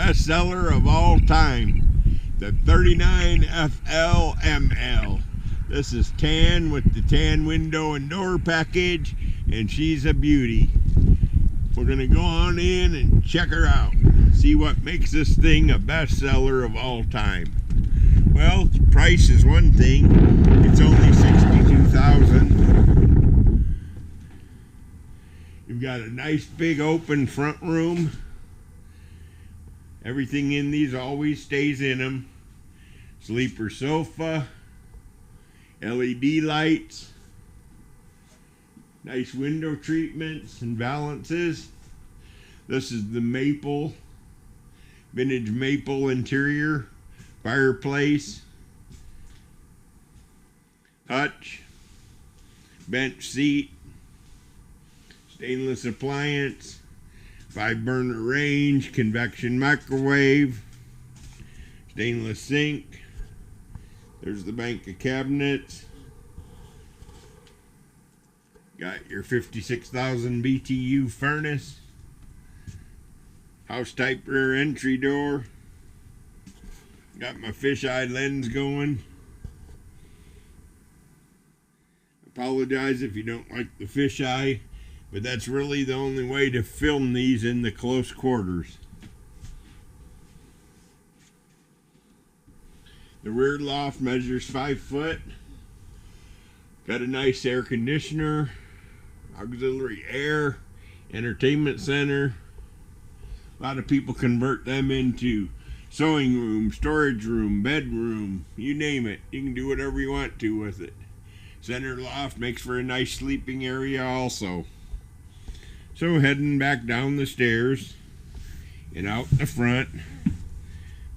bestseller of all time, the 39FLML. This is tan with the tan window and door package, and she's a beauty. We're going to go on in and check her out. See what makes this thing a bestseller of all time. Well, the price is one thing. It's only $62,000. You've got a nice big open front room. Everything in these always stays in them. Sleeper sofa, LED lights, nice window treatments and balances. This is the maple, vintage maple interior, fireplace, hutch, bench seat, stainless appliance, 5-burner range, convection microwave, stainless sink. There's the bank of cabinets. Got your 56,000 BTU furnace. House type rear entry door. Got my fisheye lens going. Apologize if you don't like the fisheye, but that's really the only way to film these in the close quarters. The rear loft measures 5 foot. Got a nice air conditioner, auxiliary air, entertainment center. A lot of people convert them into sewing room, storage room, bedroom, you name it. You can do whatever you want to with it. Center loft makes for a nice sleeping area also. So heading back down the stairs and out the front,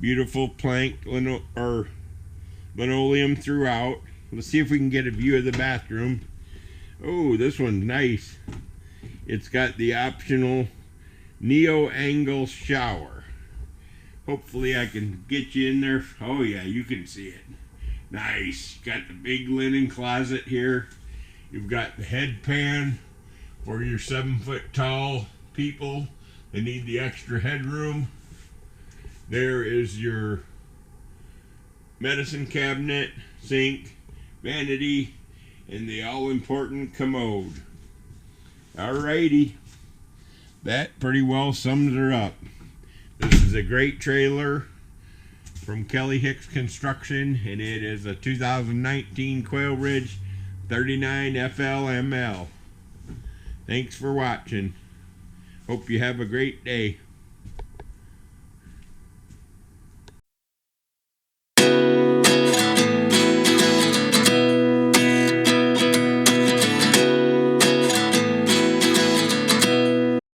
beautiful plank linoleum throughout. Let's see if we can get a view of the bathroom. Oh, this one's nice. It's got the optional neo-angle shower. Hopefully I can get you in there. Oh yeah, you can see it. Nice. Got the big linen closet here. You've got the headpan for your 7-foot tall people that need the extra headroom. There is your medicine cabinet, sink, vanity, and the all-important commode. Alrighty. That pretty well sums her up. This is a great trailer from Kelly Hicks Construction, and it is a 2019 Quailridge 39FLML. Thanks for watching. Hope you have a great day.